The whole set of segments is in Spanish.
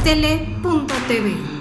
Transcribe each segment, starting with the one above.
xl.tv.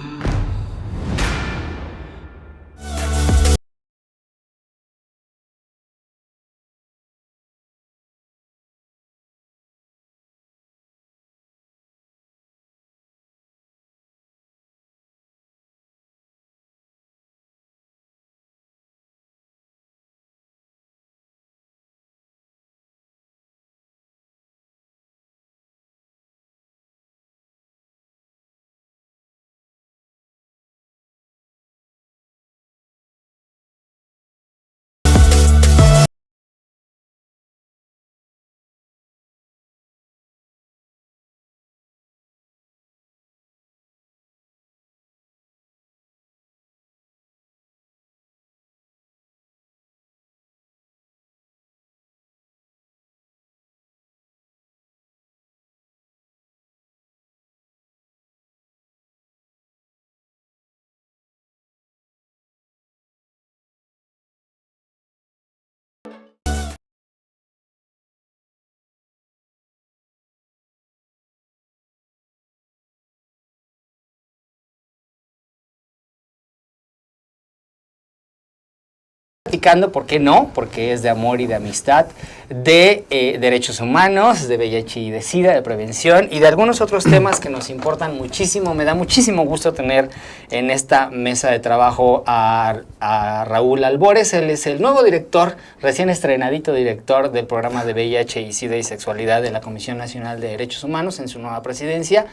Platicando, ¿por qué no? Porque es de amor y de amistad, de derechos humanos, de VIH y de SIDA, de prevención y de algunos otros temas que nos importan muchísimo. Me da muchísimo gusto tener en esta mesa de trabajo a Raúl Albores. Él es el nuevo director, recién estrenadito director del programa de VIH y SIDA y sexualidad de la Comisión Nacional de Derechos Humanos en su nueva presidencia.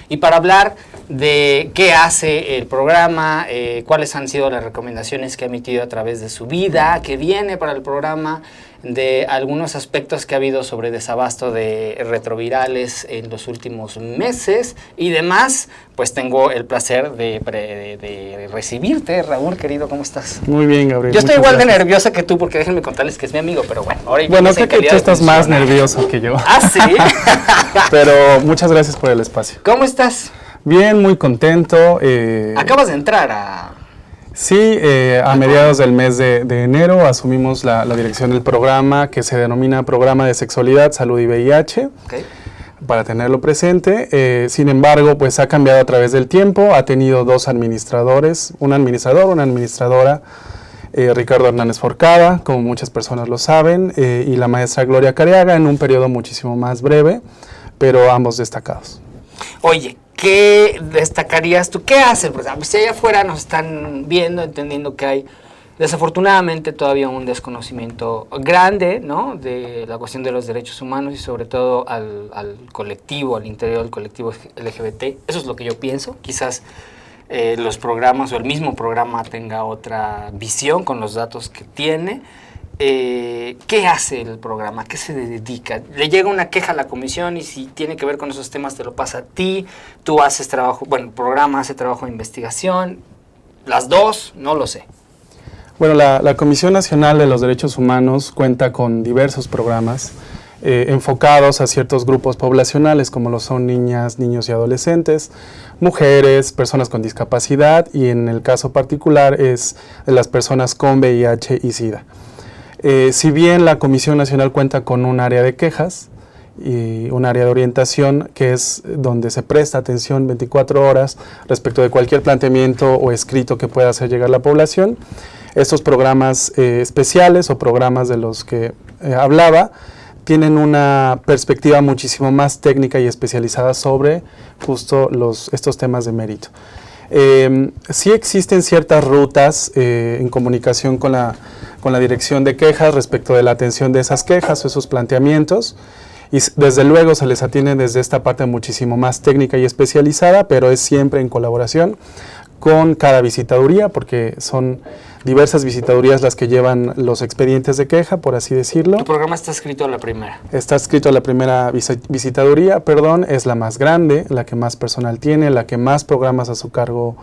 Y para hablar de qué hace el programa, cuáles han sido las recomendaciones que ha emitido a través de su vida, que viene para el programa, de algunos aspectos que ha habido sobre desabasto de retrovirales en los últimos meses y demás, pues tengo el placer de recibirte, Raúl, querido, ¿cómo estás? Muy bien, Gabriel. Yo estoy igual de nerviosa que tú, porque déjenme contarles que es mi amigo, pero bueno, ahora bueno, creo que tú estás más nervioso que yo. ¿Ah, sí? Pero muchas gracias por el espacio. ¿Cómo estás? Bien, muy contento. Acabas de entrar a... Sí, a mediados del mes de enero asumimos la dirección del programa que se denomina Programa de Sexualidad, Salud y VIH, Okay. Para tenerlo presente. Sin embargo, pues ha cambiado a través del tiempo, ha tenido dos administradores, un administrador, una administradora, Ricardo Hernández Forcada, como muchas personas lo saben, y la maestra Gloria Careaga en un periodo muchísimo más breve, pero ambos destacados. Oye, ¿qué destacarías tú? ¿Qué haces? Pues, si allá afuera nos están viendo, entendiendo que hay desafortunadamente todavía un desconocimiento grande, ¿no?, de la cuestión de los derechos humanos y sobre todo al colectivo, al interior del colectivo LGBT. Eso es lo que yo pienso. Quizás los programas o el mismo programa tenga otra visión con los datos que tiene. ¿Qué hace el programa? ¿Qué se dedica? Le llega una queja a la comisión y si tiene que ver con esos temas te lo pasa a ti, tú haces trabajo, bueno, el programa hace trabajo de investigación, las dos, no lo sé. Bueno, la Comisión Nacional de los Derechos Humanos cuenta con diversos programas enfocados a ciertos grupos poblacionales, como lo son niñas, niños y adolescentes, mujeres, personas con discapacidad y en el caso particular es de las personas con VIH y SIDA. Si bien la Comisión Nacional cuenta con un área de quejas y un área de orientación, que es donde se presta atención 24 horas respecto de cualquier planteamiento o escrito que pueda hacer llegar la población, estos programas especiales o programas de los que hablaba tienen una perspectiva muchísimo más técnica y especializada sobre justo estos temas de mérito. Sí existen ciertas rutas en comunicación con la dirección de quejas respecto de la atención de esas quejas o esos planteamientos y desde luego se les atiende desde esta parte muchísimo más técnica y especializada, pero es siempre en colaboración con cada visitaduría, porque son diversas visitadurías las que llevan los expedientes de queja, por así decirlo. Tu programa está escrito a la primera. Está escrito a la primera visitaduría, es la más grande, la que más personal tiene, la que más programas a su cargo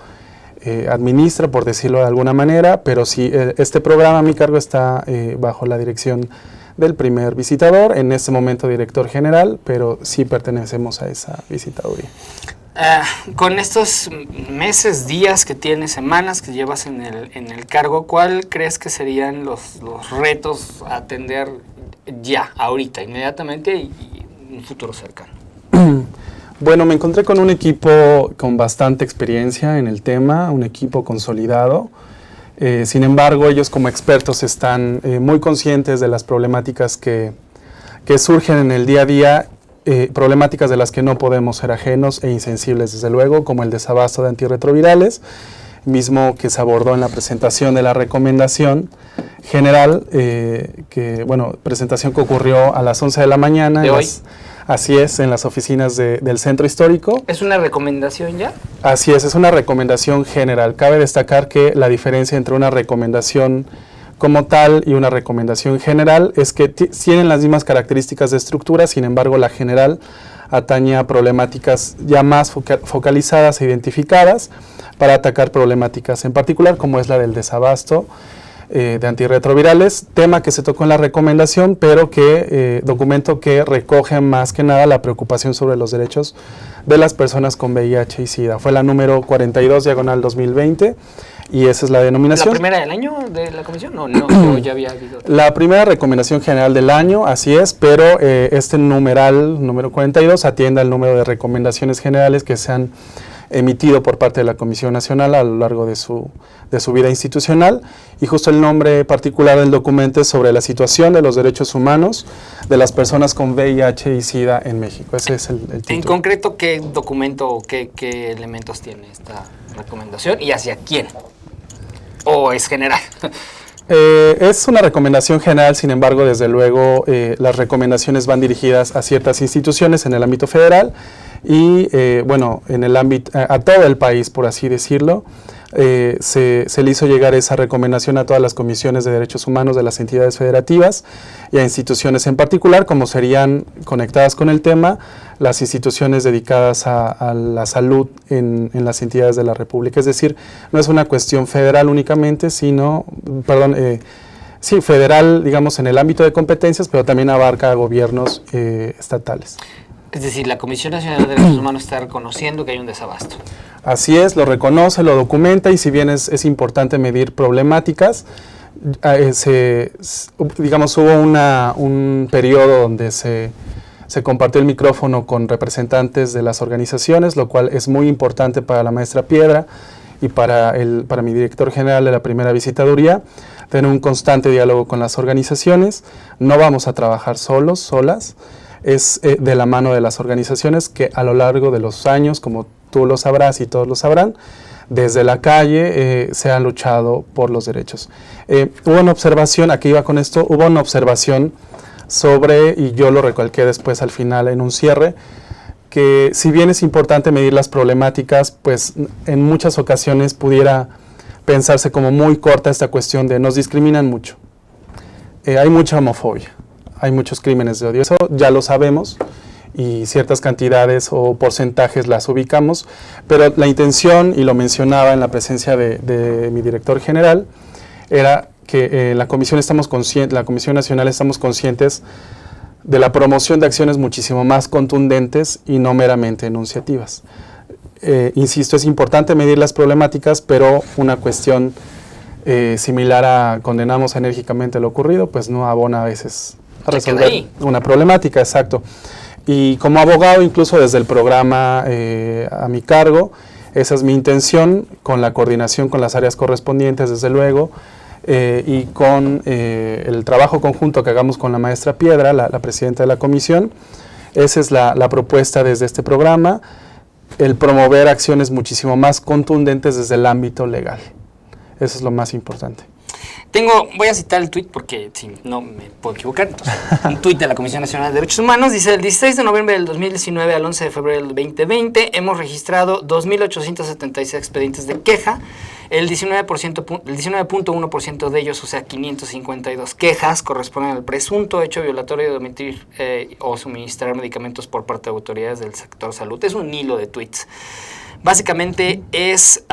administra, por decirlo de alguna manera, pero sí, este programa a mi cargo está bajo la dirección del primer visitador, en este momento director general, pero sí pertenecemos a esa visitaduría. Con estos meses, días que tienes, semanas que llevas en el cargo, ¿cuál crees que serían los retos a atender ya, ahorita, inmediatamente y en un futuro cercano? Bueno, me encontré con un equipo con bastante experiencia en el tema, un equipo consolidado. Sin embargo, ellos como expertos están muy conscientes de las problemáticas que surgen en el día a día, problemáticas de las que no podemos ser ajenos e insensibles, desde luego, como el desabasto de antirretrovirales, mismo que se abordó en la presentación de la recomendación general, presentación que ocurrió a las 11 de la mañana. ¿De hoy? Así es, en las oficinas del Centro Histórico. ¿Es una recomendación ya? Así es una recomendación general. Cabe destacar que la diferencia entre una recomendación como tal y una recomendación general es que tienen las mismas características de estructura, sin embargo la general atañe a problemáticas ya más focalizadas e identificadas para atacar problemáticas en particular, como es la del desabasto de antirretrovirales, tema que se tocó en la recomendación, pero que documento que recoge más que nada la preocupación sobre los derechos de las personas con VIH y SIDA. Fue la número 42/2020 y esa es la denominación. ¿La primera del año de la comisión? No, ya había habido. La primera recomendación general del año, así es, pero este numeral, número 42, atiende al número de recomendaciones generales que se han emitido por parte de la Comisión Nacional a lo largo de su vida institucional, y justo el nombre particular del documento es sobre la situación de los derechos humanos de las personas con VIH y SIDA en México. Ese es el título. En concreto, ¿qué documento o qué elementos tiene esta recomendación y hacia quién? ¿O es general? Es una recomendación general, sin embargo, desde luego, las recomendaciones van dirigidas a ciertas instituciones en el ámbito federal y, en el ámbito, a todo el país, por así decirlo. Se le hizo llegar esa recomendación a todas las comisiones de derechos humanos de las entidades federativas y a instituciones en particular, como serían, conectadas con el tema, las instituciones dedicadas a la salud en las entidades de la República. Es decir, no es una cuestión federal únicamente, sino, federal, digamos, en el ámbito de competencias, pero también abarca a gobiernos estatales. Es decir, la Comisión Nacional de Derechos Humanos está reconociendo que hay un desabasto. Así es, lo reconoce, lo documenta, y si bien es importante medir problemáticas, hubo un periodo donde se compartió el micrófono con representantes de las organizaciones, lo cual es muy importante para la maestra Piedra y para mi director general de la primera visitaduría, tener un constante diálogo con las organizaciones. No vamos a trabajar solas, es de la mano de las organizaciones que a lo largo de los años, como tú lo sabrás y todos lo sabrán, desde la calle se han luchado por los derechos. Hubo una observación, aquí iba con esto, hubo una observación sobre, y yo lo recalqué después al final en un cierre, que si bien es importante medir las problemáticas, pues en muchas ocasiones pudiera pensarse como muy corta esta cuestión de nos discriminan mucho. Hay mucha homofobia, hay muchos crímenes de odio, eso ya lo sabemos, y ciertas cantidades o porcentajes las ubicamos, pero la intención, y lo mencionaba en la presencia de mi director general, era que la Comisión Nacional estamos conscientes de la promoción de acciones muchísimo más contundentes y no meramente enunciativas. Insisto, es importante medir las problemáticas, pero una cuestión similar a condenamos enérgicamente lo ocurrido, pues no abona a veces a resolver una problemática, exacto. Y como abogado, incluso desde el programa a mi cargo, esa es mi intención, con la coordinación con las áreas correspondientes, desde luego, y con el trabajo conjunto que hagamos con la maestra Piedra, la presidenta de la comisión. Esa es la propuesta desde este programa, el promover acciones muchísimo más contundentes desde el ámbito legal. Eso es lo más importante. Voy a citar el tuit porque si no me puedo equivocar. Entonces, un tuit de la Comisión Nacional de Derechos Humanos dice: el 16 de noviembre del 2019 al 11 de febrero del 2020 hemos registrado 2.876 expedientes de queja. El 19.1% de ellos, o sea 552 quejas, corresponden al presunto hecho violatorio de omitir o suministrar medicamentos por parte de autoridades del sector salud. Es un hilo de tweets. Básicamente es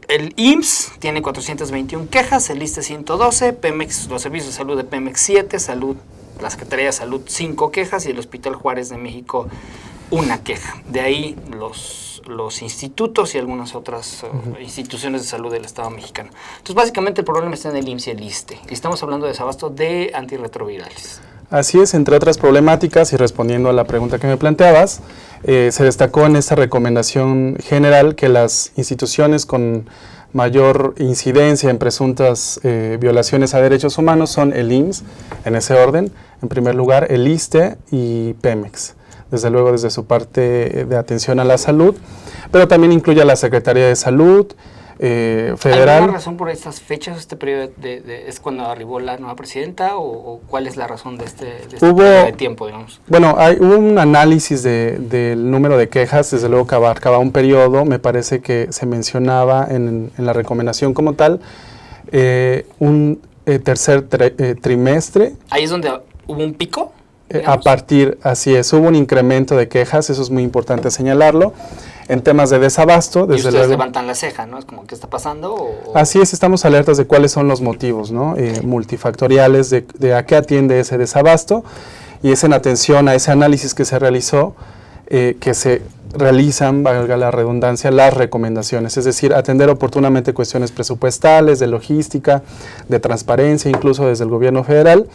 el IMSS tiene 421 quejas, el ISSSTE 112, Pemex, los servicios de salud de Pemex 7, la Secretaría de Salud 5 quejas y el Hospital Juárez de México 1 queja. De ahí los institutos y algunas otras instituciones de salud del Estado mexicano. Entonces básicamente el problema está en el IMSS y el ISSSTE. Y estamos hablando de desabasto de antirretrovirales. Así es, entre otras problemáticas, y respondiendo a la pregunta que me planteabas, se destacó en esta recomendación general que las instituciones con mayor incidencia en presuntas violaciones a derechos humanos son el IMSS, en ese orden, en primer lugar, el ISSSTE y Pemex, desde luego desde su parte de atención a la salud, pero también incluye a la Secretaría de Salud Federal. ¿Hay alguna razón por estas fechas? ¿Este periodo es cuando arribó la nueva presidenta o cuál es la razón de este periodo de tiempo, digamos? Bueno, hubo un análisis del número de quejas, desde luego que abarcaba un periodo, me parece que se mencionaba en la recomendación como tal, un tercer trimestre. ¿Ahí es donde hubo un pico? Así es, hubo un incremento de quejas, eso es muy importante señalarlo. En temas de desabasto, desde ustedes luego, levantan la ceja, ¿no? Es como, ¿qué está pasando? Así es, estamos alertas de cuáles son los motivos, ¿no? Multifactoriales de a qué atiende ese desabasto, y es en atención a ese análisis que se realizó, que se realizan, valga la redundancia, las recomendaciones, es decir, atender oportunamente cuestiones presupuestales, de logística, de transparencia, incluso desde el gobierno federal.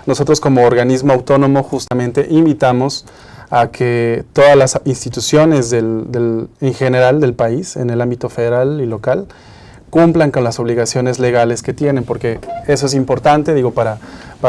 Nosotros como organismo autónomo justamente invitamos a que todas las instituciones en general del país, en el ámbito federal y local, cumplan con las obligaciones legales que tienen, porque eso es importante, digo, para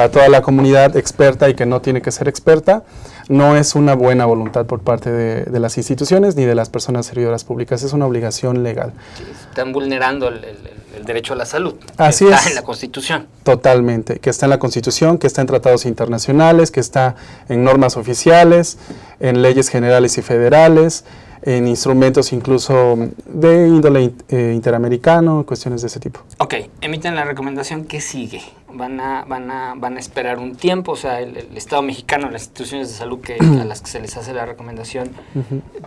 toda la comunidad experta y que no tiene que ser experta. No es una buena voluntad por parte de las instituciones ni de las personas servidoras públicas, es una obligación legal. Sí, están vulnerando el derecho a la salud. Así está es. En la Constitución. Totalmente, que está en la Constitución, que está en tratados internacionales, que está en normas oficiales, en leyes generales y federales, en instrumentos incluso de índole interamericano, cuestiones de ese tipo. Ok, emiten la recomendación, ¿qué sigue? ¿Van a esperar un tiempo? O sea, el Estado mexicano, las instituciones de salud a las que se les hace la recomendación,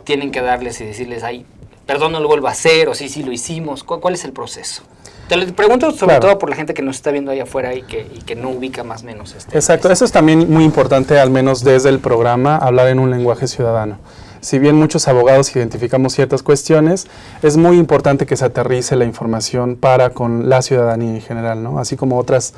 tienen que darles y decirles, ay, perdón, no lo vuelvo a hacer, o sí lo hicimos. ¿Cuál es el proceso? Te lo pregunto sobre todo por la gente que nos está viendo allá afuera y que no ubica más o menos Exacto, eso es también muy importante, al menos desde el programa, hablar en un lenguaje ciudadano. Si bien muchos abogados identificamos ciertas cuestiones, es muy importante que se aterrice la información para con la ciudadanía en general, ¿no? Así como otras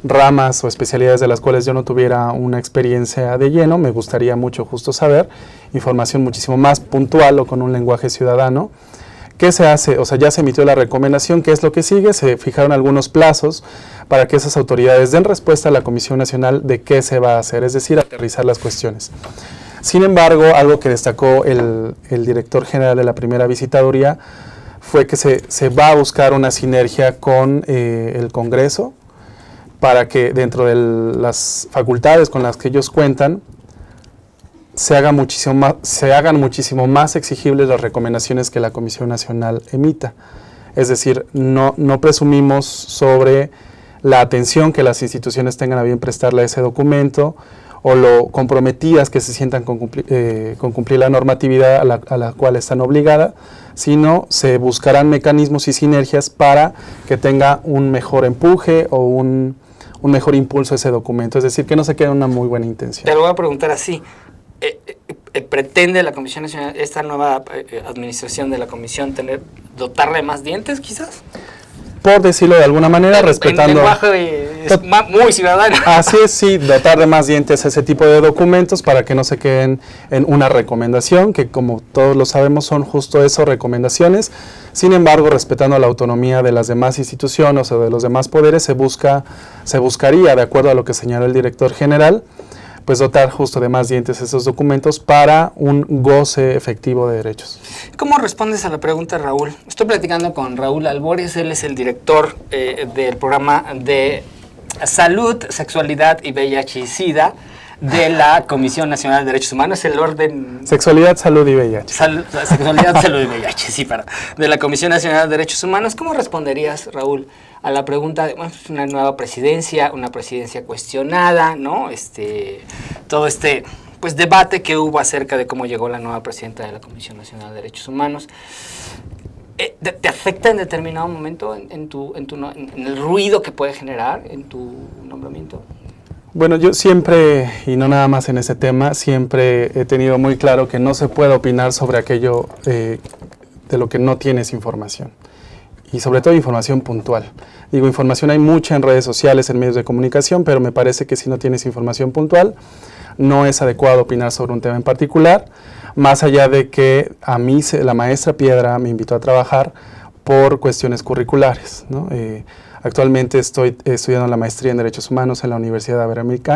ramas o especialidades de las cuales yo no tuviera una experiencia de lleno, me gustaría mucho justo saber información muchísimo más puntual o con un lenguaje ciudadano. ¿Qué se hace? O sea, ya se emitió la recomendación, ¿qué es lo que sigue? Se fijaron algunos plazos para que esas autoridades den respuesta a la Comisión Nacional de qué se va a hacer, es decir, aterrizar las cuestiones. Sin embargo, algo que destacó el director general de la primera visitaduría fue que se va a buscar una sinergia con el Congreso para que dentro de las facultades con las que ellos cuentan se hagan muchísimo más exigibles las recomendaciones que la Comisión Nacional emita. Es decir, no presumimos sobre la atención que las instituciones tengan a bien prestarle a ese documento o lo comprometidas que se sientan con cumplir la normatividad a la cual están obligadas, sino se buscarán mecanismos y sinergias para que tenga un mejor empuje o un mejor impulso a ese documento. Es decir, que no se quede una muy buena intención. Te lo voy a preguntar así. ¿Pretende la Comisión Nacional, esta nueva administración de la Comisión, dotarle más dientes, quizás? Por decirlo de alguna manera, respetando... En lenguaje muy ciudadano. Así es, sí, dotar de más dientes a ese tipo de documentos para que no se queden en una recomendación, que como todos lo sabemos son justo eso, recomendaciones. Sin embargo, respetando la autonomía de las demás instituciones o de los demás poderes, se buscaría, de acuerdo a lo que señaló el director general, pues dotar justo de más dientes esos documentos para un goce efectivo de derechos. ¿Cómo respondes a la pregunta, Raúl? Estoy platicando con Raúl Albores, él es el director del programa de Salud, Sexualidad y VIH y SIDA de la Comisión Nacional de Derechos Humanos, el orden... Sexualidad, Salud y VIH. Sexualidad, Salud y VIH, sí, de la Comisión Nacional de Derechos Humanos. ¿Cómo responderías, Raúl, a la pregunta de una nueva presidencia, una presidencia cuestionada, ¿no? Todo pues debate que hubo acerca de cómo llegó la nueva presidenta de la Comisión Nacional de Derechos Humanos? ¿Te afecta en determinado momento en el ruido que puede generar en tu nombramiento? Bueno, yo siempre, y no nada más en ese tema, siempre he tenido muy claro que no se puede opinar sobre aquello de lo que no tienes información. y sobre todo información puntual. Digo, información hay mucha en redes sociales, en medios de comunicación, pero me parece que si no tienes información puntual, no es adecuado opinar sobre un tema en particular, más allá de que a mí la maestra Piedra me invitó a trabajar por cuestiones curriculares, ¿no? Actualmente estoy estudiando la maestría en Derechos Humanos en la Universidad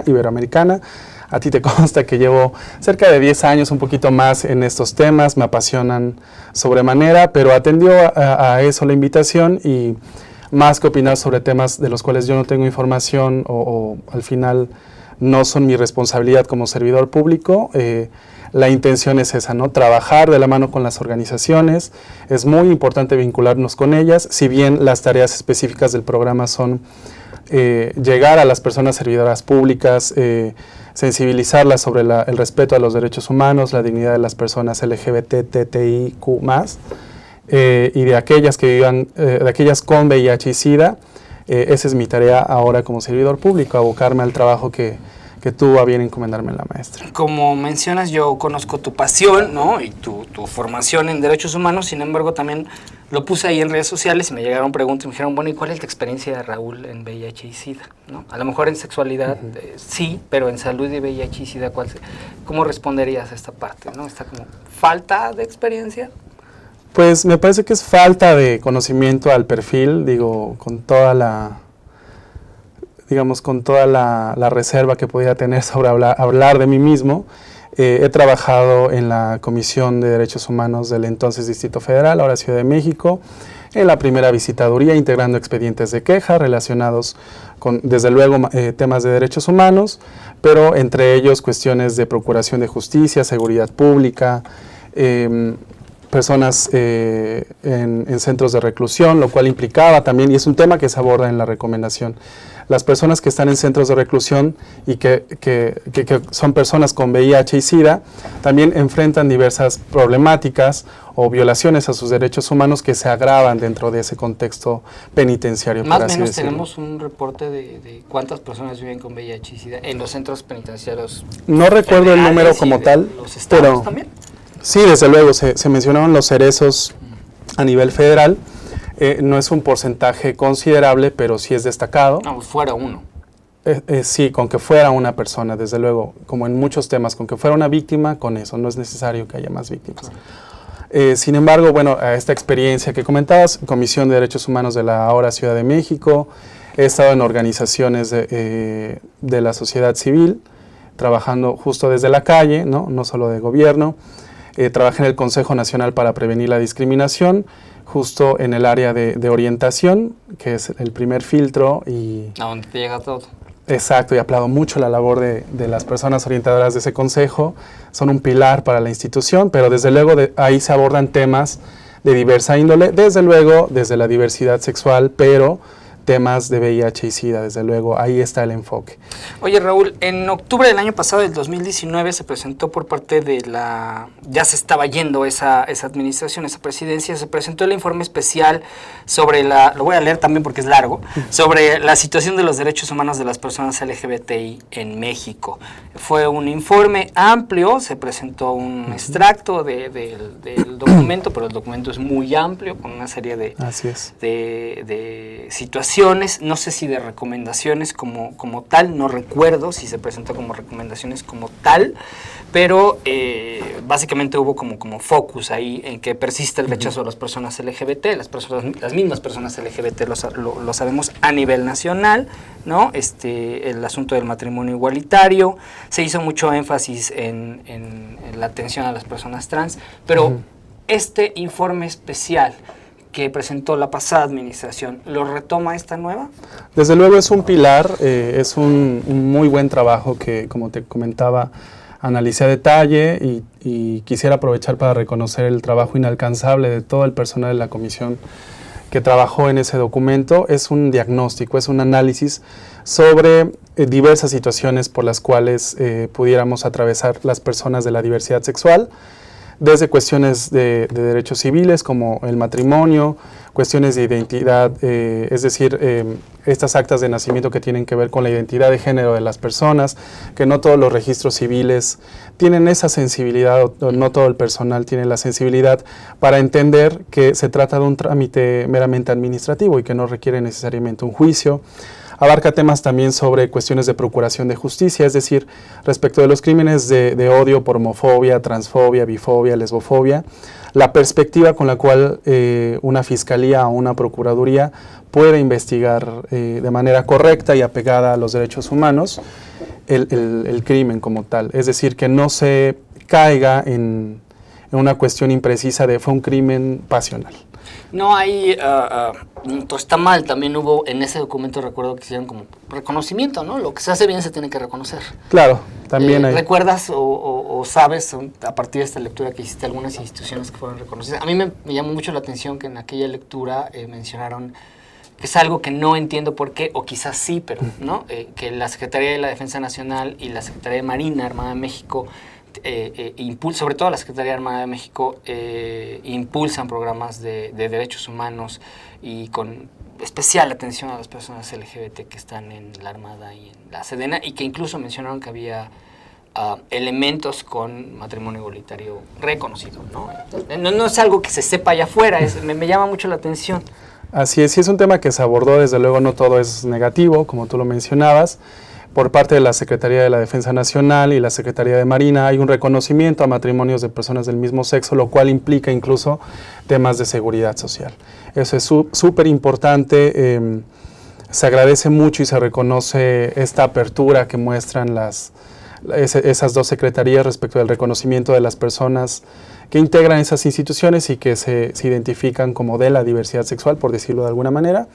Iberoamericana. A ti te consta que llevo cerca de 10 años, un poquito más en estos temas, me apasionan sobremanera, pero atendió a eso la invitación y más que opinar sobre temas de los cuales yo no tengo información o al final no son mi responsabilidad como servidor público, la intención es esa, ¿no? Trabajar de la mano con las organizaciones, es muy importante vincularnos con ellas, si bien las tareas específicas del programa son llegar a las personas servidoras públicas, sensibilizarlas sobre el respeto a los derechos humanos, la dignidad de las personas LGBT, TTIQ+, y de aquellas que vivan, de aquellas con VIH y SIDA, esa es mi tarea ahora como servidor público, abocarme al trabajo que tuvo a bien encomendarme la maestra. Como mencionas, yo conozco tu pasión, ¿no? Y tu formación en derechos humanos, sin embargo, también lo puse ahí en redes sociales y me llegaron preguntas y me dijeron, bueno, ¿y cuál es tu experiencia, Raúl, en VIH y SIDA? ¿No? A lo mejor en sexualidad sí, pero en salud y VIH y SIDA, ¿cómo responderías a esta parte? ¿No? ¿Está como falta de experiencia? Pues me parece que es falta de conocimiento al perfil, digo, con toda la reserva que podía tener sobre hablar de mí mismo. He trabajado en la Comisión de Derechos Humanos del entonces Distrito Federal, ahora Ciudad de México, en la primera visitaduría, integrando expedientes de queja relacionados con, desde luego, temas de derechos humanos, pero entre ellos cuestiones de procuración de justicia, seguridad pública, personas en centros de reclusión, lo cual implicaba también, y es un tema que se aborda en la recomendación, las personas que están en centros de reclusión y que son personas con VIH y SIDA, también enfrentan diversas problemáticas o violaciones a sus derechos humanos que se agravan dentro de ese contexto penitenciario. Más o menos tenemos un reporte de cuántas personas viven con VIH y SIDA en los centros penitenciarios. No recuerdo el número como tal, ¿Los estados pero también? Sí, desde luego, se mencionaron los cerezos a nivel federal. No es un porcentaje considerable, pero sí es destacado. No, fuera uno. Sí, con que fuera una persona, desde luego, como en muchos temas, con que fuera una víctima, con eso, no es necesario que haya más víctimas. Sin embargo, bueno, esta experiencia que comentabas, Comisión de Derechos Humanos de la ahora Ciudad de México, he estado en organizaciones de la sociedad civil, trabajando justo desde la calle, no solo de gobierno. Trabajé en el Consejo Nacional para Prevenir la Discriminación, justo en el área de orientación, que es el primer filtro. A donde te llega todo. Exacto, y aplaudo mucho la labor de las personas orientadoras de ese consejo. Son un pilar para la institución, pero desde luego ahí se abordan temas de diversa índole, desde luego desde la diversidad sexual, pero temas de VIH y SIDA, desde luego, ahí está el enfoque. Oye, Raúl, en octubre del año pasado, del 2019, se presentó por parte de ya se estaba yendo esa administración, esa presidencia, se presentó el informe especial sobre lo voy a leer también porque es largo, sobre la situación de los derechos humanos de las personas LGBTI en México. Fue un informe amplio, se presentó un extracto del documento, pero el documento es muy amplio, con una serie de situaciones. No sé si de recomendaciones como tal, no recuerdo si se presentó como recomendaciones como tal, pero básicamente hubo como focus ahí en que persiste el rechazo a las personas LGBT, las mismas personas LGBT lo sabemos a nivel nacional, ¿no? El asunto del matrimonio igualitario, se hizo mucho énfasis en la atención a las personas trans, pero este informe especial que presentó la pasada administración, ¿lo retoma esta nueva? Desde luego es un pilar, es un muy buen trabajo que, como te comentaba, analicé a detalle y quisiera aprovechar para reconocer el trabajo inalcanzable de todo el personal de la comisión que trabajó en ese documento. Es un diagnóstico, es un análisis sobre diversas situaciones por las cuales pudiéramos atravesar las personas de la diversidad sexual. desde cuestiones de derechos civiles como el matrimonio, cuestiones de identidad, es decir, estas actas de nacimiento que tienen que ver con la identidad de género de las personas, que no todos los registros civiles tienen esa sensibilidad, o no todo el personal tiene la sensibilidad para entender que se trata de un trámite meramente administrativo y que no requiere necesariamente un juicio. Abarca temas también sobre cuestiones de procuración de justicia, es decir, respecto de los crímenes de odio por homofobia, transfobia, bifobia, lesbofobia, la perspectiva con la cual una fiscalía o una procuraduría puede investigar de manera correcta y apegada a los derechos humanos el crimen como tal. Es decir, que no se caiga en una cuestión imprecisa de fue un crimen pasional. No hay, está mal, también hubo en ese documento, recuerdo que hicieron como reconocimiento, ¿no? Lo que se hace bien se tiene que reconocer. Claro, también hay. ¿Recuerdas o sabes, a partir de esta lectura que hiciste, algunas instituciones que fueron reconocidas? A mí me llamó mucho la atención que en aquella lectura mencionaron que es algo que no entiendo por qué, o quizás sí, pero ¿no? Que la Secretaría de la Defensa Nacional y la Secretaría de Marina Armada de México sobre todo la Secretaría Armada de México, impulsan programas de derechos humanos y con especial atención a las personas LGBT que están en la Armada y en la Sedena, y que incluso mencionaron que había elementos con matrimonio igualitario reconocido, ¿no? No es algo que se sepa allá afuera, me llama mucho la atención. Así es, sí es un tema que se abordó, desde luego no todo es negativo, como tú lo mencionabas. Por parte de la Secretaría de la Defensa Nacional y la Secretaría de Marina hay un reconocimiento a matrimonios de personas del mismo sexo, lo cual implica incluso temas de seguridad social. Eso es súper importante, se agradece mucho y se reconoce esta apertura que muestran esas dos secretarías respecto del reconocimiento de las personas que integran esas instituciones y que se identifican como de la diversidad sexual, por decirlo de alguna manera.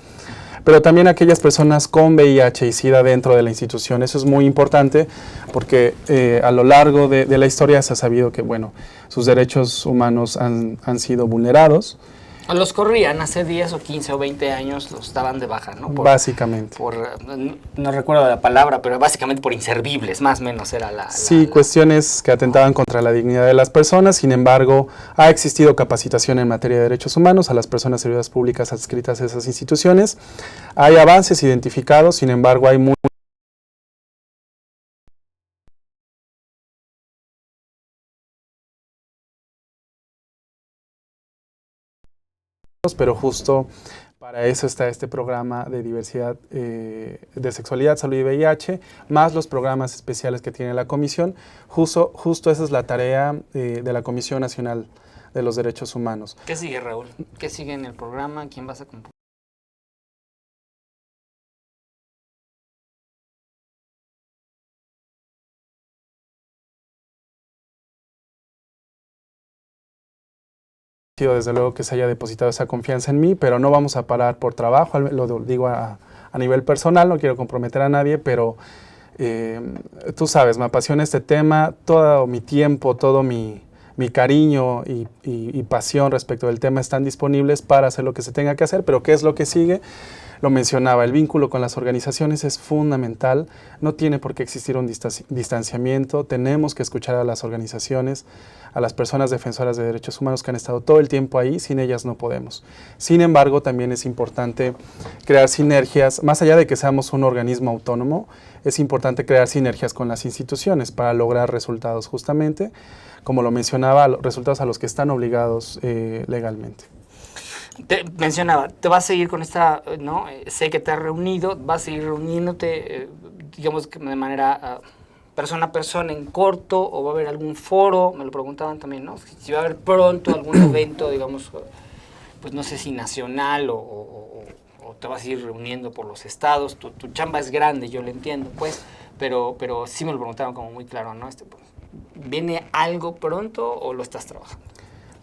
Pero también aquellas personas con VIH y SIDA dentro de la institución. Eso es muy importante porque a lo largo de la historia se ha sabido que, bueno, sus derechos humanos han sido vulnerados. Los corrían hace 10 o 15 o 20 años, los daban de baja, ¿no? Básicamente. No recuerdo la palabra, pero básicamente por inservibles, más o menos era cuestiones que atentaban contra la dignidad de las personas. Sin embargo, ha existido capacitación en materia de derechos humanos a las personas servidoras públicas adscritas a esas instituciones. Hay avances identificados, sin embargo, hay pero justo para eso está este programa de diversidad de sexualidad, salud y VIH, más los programas especiales que tiene la Comisión. Justo esa es la tarea de la Comisión Nacional de los Derechos Humanos. ¿Qué sigue, Raúl? ¿Qué sigue en el programa? ¿Quién vas a componer? Desde luego que se haya depositado esa confianza en mí, pero no vamos a parar por trabajo, lo digo a nivel personal, no quiero comprometer a nadie, pero tú sabes, me apasiona este tema, todo mi tiempo, todo mi cariño y pasión respecto del tema están disponibles para hacer lo que se tenga que hacer, pero ¿qué es lo que sigue? Lo mencionaba, el vínculo con las organizaciones es fundamental, no tiene por qué existir un distanciamiento, tenemos que escuchar a las organizaciones, a las personas defensoras de derechos humanos que han estado todo el tiempo ahí, sin ellas no podemos. Sin embargo, también es importante crear sinergias, más allá de que seamos un organismo autónomo, es importante crear sinergias con las instituciones para lograr resultados justamente, como lo mencionaba, resultados a los que están obligados legalmente. Te mencionaba, te vas a seguir con esta, ¿no? Sé que te has reunido, vas a seguir reuniéndote, digamos que de manera persona a persona en corto, o va a haber algún foro, me lo preguntaban también, ¿no? Si va a haber pronto algún evento, digamos, pues no sé si nacional o te vas a ir reuniendo por los estados, tu chamba es grande, yo lo entiendo, pues, pero sí me lo preguntaron como muy claro, ¿no? ¿Viene algo pronto o lo estás trabajando?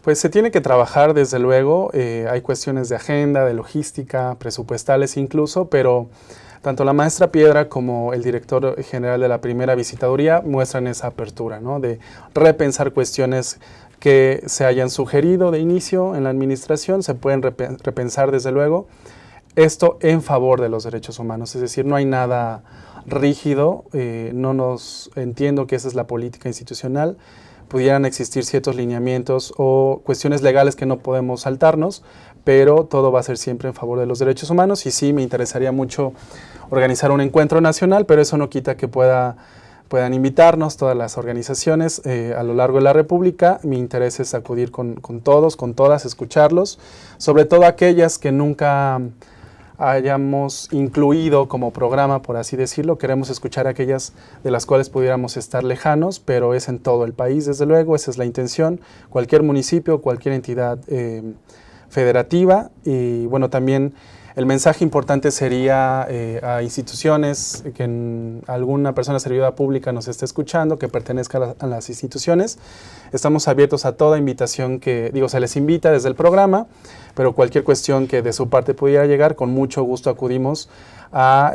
Pues se tiene que trabajar, desde luego, hay cuestiones de agenda, de logística, presupuestales incluso, pero tanto la maestra Piedra como el director general de la primera visitaduría muestran esa apertura, ¿no? De repensar cuestiones que se hayan sugerido de inicio en la administración, se pueden repensar desde luego, esto en favor de los derechos humanos, es decir, no hay nada rígido, entiendo que esa es la política institucional, pudieran existir ciertos lineamientos o cuestiones legales que no podemos saltarnos, pero todo va a ser siempre en favor de los derechos humanos. Y sí, me interesaría mucho organizar un encuentro nacional, pero eso no quita que puedan invitarnos todas las organizaciones a lo largo de la República. Mi interés es acudir con todos, con todas, escucharlos, sobre todo aquellas que nunca hayamos incluido como programa, por así decirlo. Queremos escuchar aquellas de las cuales pudiéramos estar lejanos, pero es en todo el país, desde luego, esa es la intención. Cualquier municipio, cualquier entidad federativa. Y bueno, también el mensaje importante sería a instituciones, que alguna persona servidora pública nos esté escuchando, que pertenezca a las instituciones. Estamos abiertos a toda invitación se les invita desde el programa, pero cualquier cuestión que de su parte pudiera llegar, con mucho gusto acudimos a,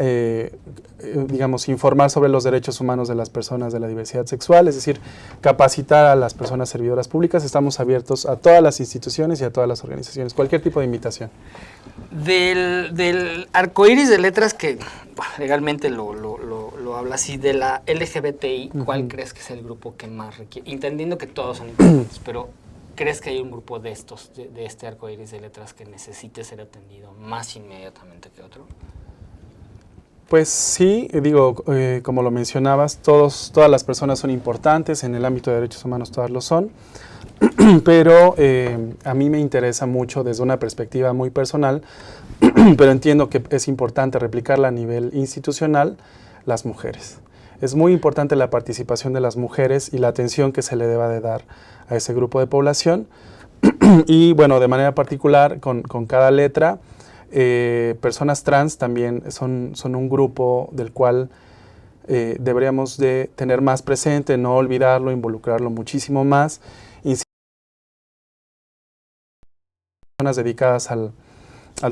informar sobre los derechos humanos de las personas de la diversidad sexual, es decir, capacitar a las personas servidoras públicas. Estamos abiertos a todas las instituciones y a todas las organizaciones, cualquier tipo de invitación. Del arcoíris de letras que legalmente lo habla así, de la LGBTI, ¿cuál crees que es el grupo que más requiere? Entendiendo que todos son importantes, pero ¿crees que hay un grupo de estos, de este arcoíris de letras, que necesite ser atendido más inmediatamente que otro? Pues sí, como lo mencionabas, todas las personas son importantes, en el ámbito de derechos humanos todas lo son, pero a mí me interesa mucho desde una perspectiva muy personal, pero entiendo que es importante replicarla a nivel institucional, las mujeres. Es muy importante la participación de las mujeres y la atención que se le deba de dar a ese grupo de población. Y bueno, de manera particular, con cada letra, personas trans también son un grupo del cual deberíamos de tener más presente, no olvidarlo, involucrarlo muchísimo más. Personas dedicadas al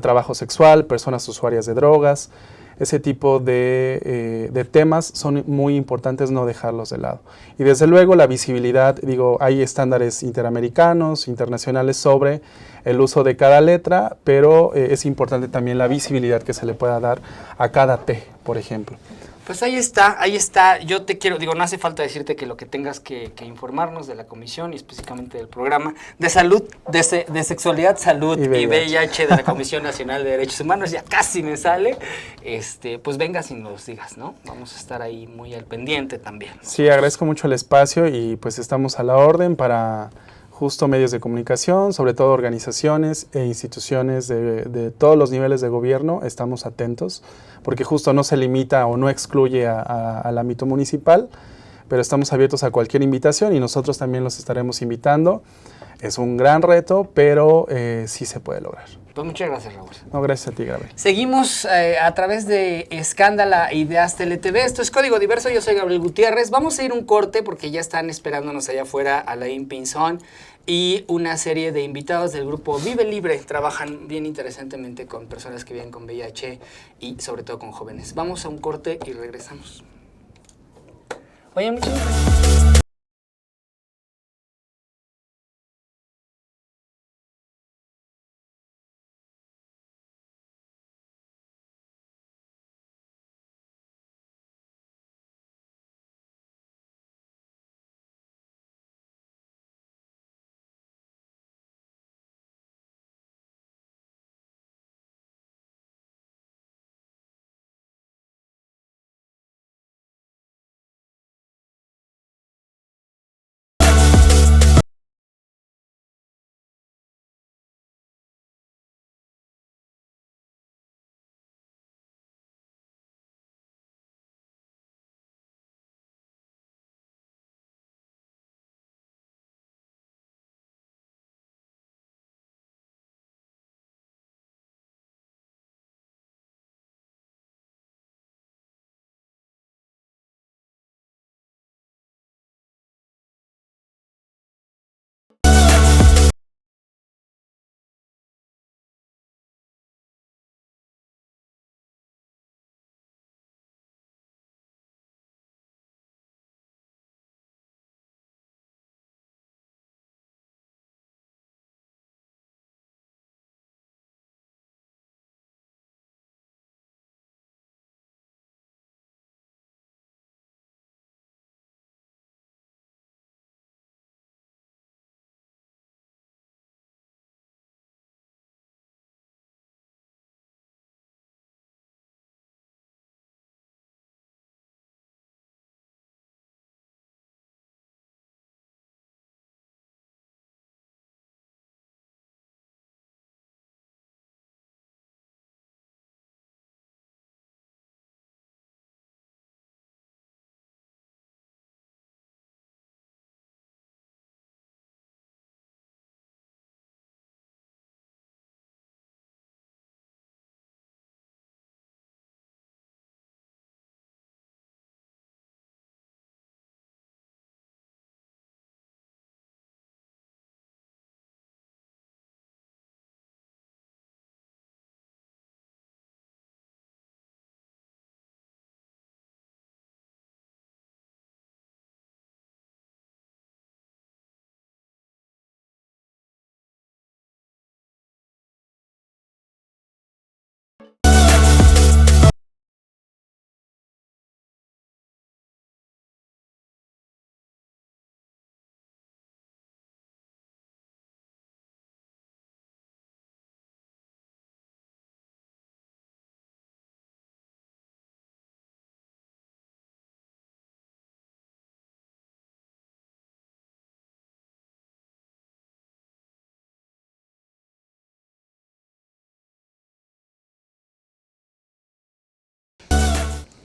trabajo sexual, personas usuarias de drogas, ese tipo de temas son muy importantes no dejarlos de lado. Y desde luego la visibilidad, hay estándares interamericanos, internacionales sobre el uso de cada letra, pero es importante también la visibilidad que se le pueda dar a cada T, por ejemplo. Pues ahí está. Yo te quiero, no hace falta decirte que lo que tengas que informarnos de la comisión y específicamente del programa de salud, de sexualidad, salud y VIH de la Comisión Nacional de Derechos Humanos, ya casi me sale, pues vengas y nos digas, ¿no? Vamos a estar ahí muy al pendiente también. Sí, agradezco mucho el espacio y pues estamos a la orden para justo medios de comunicación, sobre todo organizaciones e instituciones de todos los niveles de gobierno. Estamos atentos, porque justo no se limita o no excluye al ámbito municipal, pero estamos abiertos a cualquier invitación y nosotros también los estaremos invitando. Es un gran reto, pero sí se puede lograr. Pues muchas gracias, Raúl. No, gracias a ti, Gabriel. Seguimos a través de Escándala Ideas TeleTV. Esto es Código Diverso, yo soy Gabriel Gutiérrez. Vamos a ir un corte porque ya están esperándonos allá afuera Alain Pinzón y una serie de invitados del grupo Vive Libre. Trabajan bien interesantemente con personas que viven con VIH y sobre todo con jóvenes. Vamos a un corte y regresamos. Oye, muchas gracias.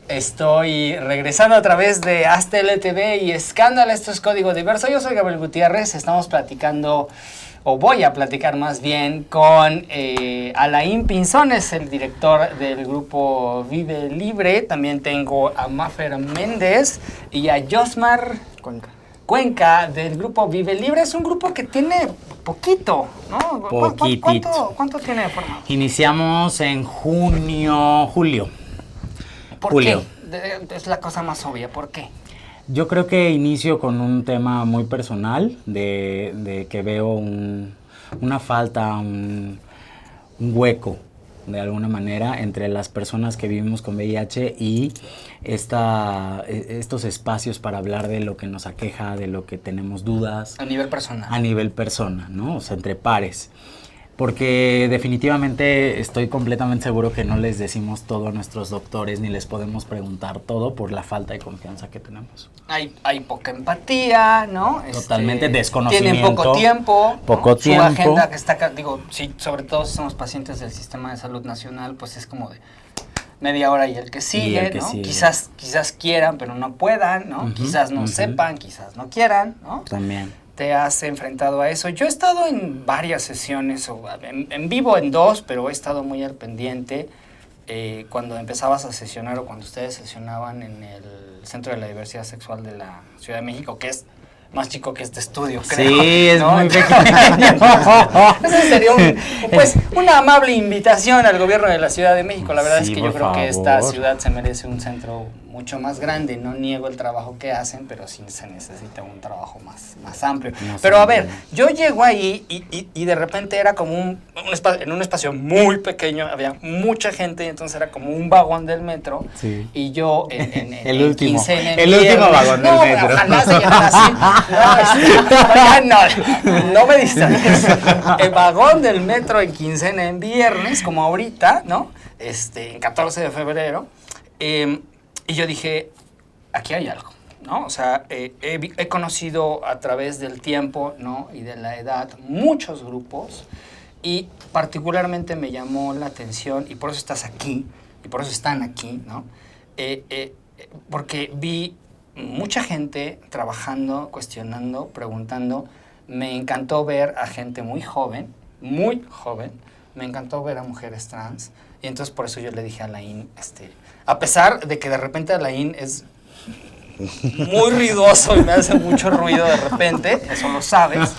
Estoy regresando a través de Hasta LTV y Escándalo. Esto es Código Diverso. Yo soy Gabriel Gutiérrez. Estamos platicando, o voy a platicar más bien, con Alain Pinzones, el director del grupo Vive Libre. También tengo a Mafer Méndez y a Josmar Cuenca del grupo Vive Libre. Es un grupo que tiene poquito, ¿no? Poquitito. ¿Cuánto tiene formado? Iniciamos en julio. ¿Por qué? Es la cosa más obvia. ¿Por qué? Yo creo que inicio con un tema muy personal, de que veo una falta, un hueco, de alguna manera, entre las personas que vivimos con VIH y estos espacios para hablar de lo que nos aqueja, de lo que tenemos dudas. A nivel personal. A nivel persona, ¿no? O sea, entre pares. Porque definitivamente estoy completamente seguro que no les decimos todo a nuestros doctores ni les podemos preguntar todo por la falta de confianza que tenemos. Hay poca empatía, ¿no? Totalmente desconocimiento. Tienen poco tiempo. Tiempo. Su agenda que está, digo, sí, sobre todo si somos pacientes del Sistema de Salud Nacional, pues es como de media hora y el que sigue, ¿no? Sigue. Quizás quieran, pero no puedan, ¿no? Quizás no sepan, quizás no quieran, ¿no? También. ¿Te has enfrentado a eso? Yo he estado en varias sesiones, en vivo en 2, pero he estado muy al pendiente cuando empezabas a sesionar o cuando ustedes sesionaban en el Centro de la Diversidad Sexual de la Ciudad de México, que es más chico que este estudio, creo. Sí, es ¿no? muy pequeño. Esa sería una amable invitación al gobierno de la Ciudad de México. La verdad es que yo creo que esta ciudad se merece un centro mucho más grande. No niego el trabajo que hacen, pero sí se necesita un trabajo más amplio. Pero a ver, yo llego ahí y de repente era como en un espacio muy pequeño, había mucha gente, y entonces era como un vagón del metro. Sí. Y yo el último vagón del metro. Ojalá se llamara así. No me distraigas. El vagón del metro en quincena en viernes, como ahorita, ¿no? En 14 de febrero. Y yo dije, aquí hay algo, ¿no? O sea, he conocido a través del tiempo, ¿no? Y de la edad muchos grupos, y particularmente me llamó la atención, y por eso estás aquí, y por eso están aquí, ¿no? Porque vi mucha gente trabajando, cuestionando, preguntando. Me encantó ver a gente muy joven, me encantó ver a mujeres trans, y entonces por eso yo le dije a Alain, a pesar de que de repente Alain es muy ruidoso y me hace mucho ruido de repente, eso lo sabes,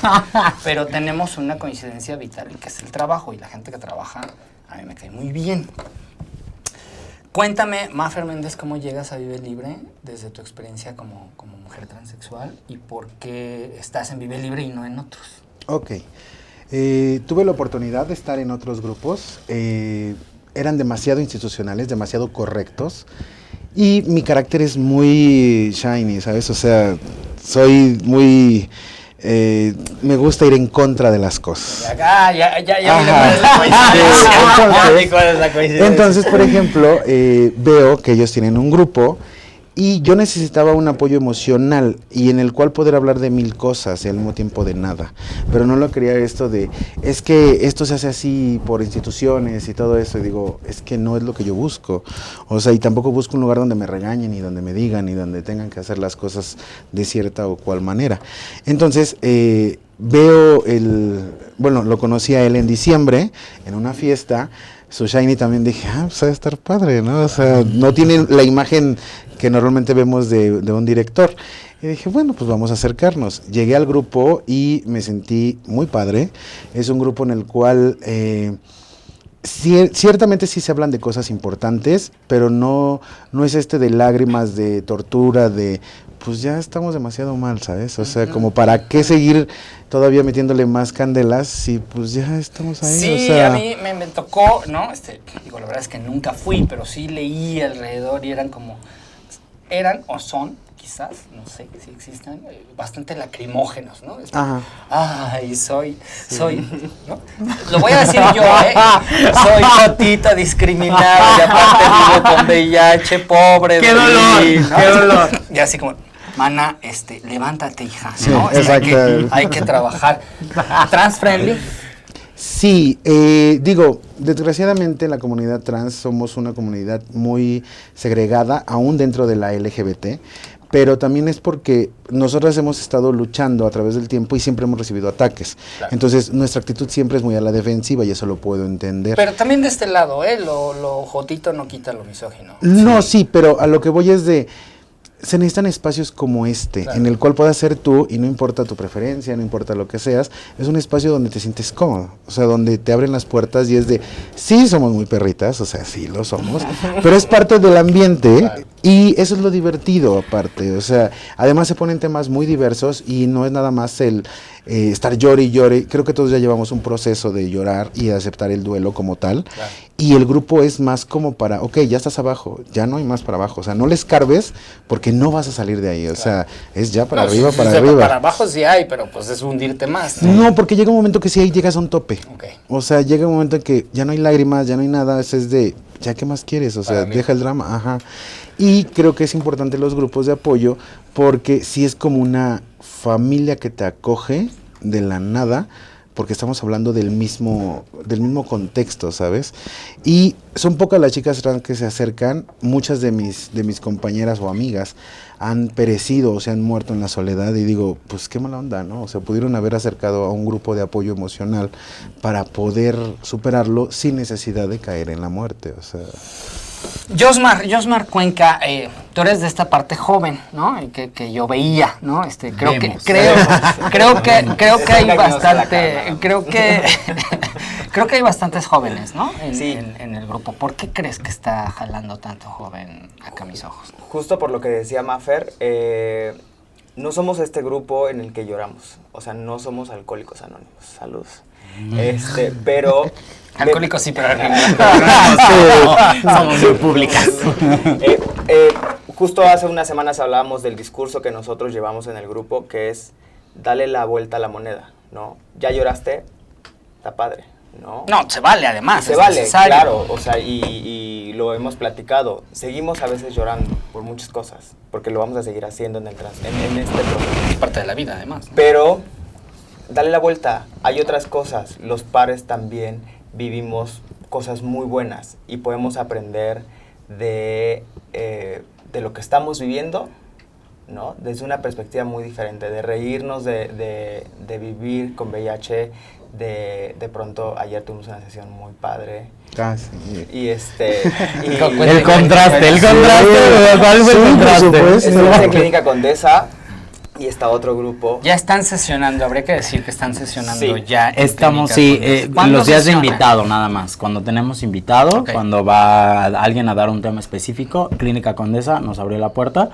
pero tenemos una coincidencia vital, que es el trabajo, y la gente que trabaja a mí me cae muy bien. Cuéntame, Mafer Méndez, ¿cómo llegas a Vive Libre desde tu experiencia como mujer transexual y por qué estás en Vive Libre y no en otros? Ok. Tuve la oportunidad de estar en otros grupos. Eran demasiado institucionales, demasiado correctos. Y mi carácter es muy shiny, ¿sabes? O sea, soy muy... me gusta ir en contra de las cosas. Ya cuál es la coincidencia. Entonces, por ejemplo, veo que ellos tienen un grupo y yo necesitaba un apoyo emocional y en el cual poder hablar de 1000 cosas y al mismo tiempo de nada. Pero no lo quería esto de, es que esto se hace así por instituciones y todo eso. Y digo, es que no es lo que yo busco. O sea, y tampoco busco un lugar donde me regañen y donde me digan y donde tengan que hacer las cosas de cierta o cual manera. Entonces, veo lo conocí a él en diciembre, en una fiesta. Su shiny también dije, pues va a estar padre, ¿no? O sea, no tiene la imagen que normalmente vemos de un director. Y dije, bueno, pues vamos a acercarnos. Llegué al grupo y me sentí muy padre. Es un grupo en el cual ciertamente sí se hablan de cosas importantes, pero no es de lágrimas, de tortura, pues ya estamos demasiado mal, ¿sabes? O sea, como para qué seguir todavía metiéndole más candelas si pues ya estamos ahí. Sí, o sea, a mí me tocó, ¿no? La verdad es que nunca fui, pero sí leí alrededor y eran o son, quizás, no sé si existen, bastante lacrimógenos, ¿no? Ajá. Ay, soy, ¿no? Lo voy a decir yo, soy jotita discriminada y aparte vivo con VIH, pobre. ¡Qué dolor! ¿no? ¡Qué dolor! Y así como, mana, levántate, hija, Sí, ¿no? exacto. Hay que trabajar. Trans friendly. Sí, desgraciadamente la comunidad trans somos una comunidad muy segregada, aún dentro de la LGBT, pero también es porque nosotros hemos estado luchando a través del tiempo y siempre hemos recibido ataques. Claro. Entonces, nuestra actitud siempre es muy a la defensiva y eso lo puedo entender. Pero también de este lado, lo jotito no quita lo misógino. No, sí, pero a lo que voy es se necesitan espacios como este, claro, en el cual puedas ser tú y no importa tu preferencia, no importa lo que seas, es un espacio donde te sientes cómodo, o sea, donde te abren las puertas y es sí somos muy perritas, o sea, sí lo somos, pero es parte del ambiente, claro, y eso es lo divertido aparte, o sea, además se ponen temas muy diversos y no es nada más el estar llore y llore, creo que todos ya llevamos un proceso de llorar y de aceptar el duelo como tal, claro, y el grupo es más como para, ok, ya estás abajo, ya no hay más para abajo, o sea, no le escarbes porque no vas a salir de ahí, o sea, es ya para arriba, para arriba. Para abajo sí hay, pero pues es hundirte más, ¿no? No, porque llega un momento que sí ahí llegas a un tope, okay, o sea, llega un momento en que ya no hay lágrimas, ya no hay nada, es ya qué más quieres, o sea, deja el drama, ajá, y creo que es importante los grupos de apoyo porque sí es como una familia que te acoge de la nada, porque estamos hablando del mismo contexto, ¿sabes? Y son pocas las chicas trans que se acercan, muchas de mis compañeras o amigas han perecido o se han muerto en la soledad y digo, pues qué mala onda, ¿no? O sea, pudieron haber acercado a un grupo de apoyo emocional para poder superarlo sin necesidad de caer en la muerte, o sea... Josmar Cuenca, tú eres de esta parte joven, ¿no? Y que yo veía, ¿no? Creo que hay bastante, creo que hay bastantes jóvenes, ¿no? En el grupo. ¿Por qué crees que está jalando tanto joven acá a mis ojos? Justo por lo que decía Mafer, no somos este grupo en el que lloramos, o sea, no somos alcohólicos anónimos, salud. Pero... Alcohólicos sí, pero somos muy públicas. Justo hace unas semanas hablábamos del discurso que nosotros llevamos en el grupo, que es dale la vuelta a la moneda, ¿no? Ya lloraste, está padre, ¿no? No, se vale además. Se vale, necesario. Claro, o sea, y lo hemos platicado. Seguimos a veces llorando por muchas cosas, porque lo vamos a seguir haciendo en este proceso. Es parte de la vida, además, ¿no? Pero dale la vuelta, hay otras cosas. Los pares también vivimos cosas muy buenas y podemos aprender de lo que estamos viviendo, ¿no? Desde una perspectiva muy diferente, de reírnos, de vivir con VIH, de pronto ayer tuvimos una sesión muy padre. Sí. Y el contraste. Estuvimos en Clínica Condesa. Y está otro grupo. Ya están sesionando, habría que decir que están sesionando ya. Estamos, los días de invitado nada más. Cuando tenemos invitado, okay, cuando va alguien a dar un tema específico, Clínica Condesa nos abrió la puerta.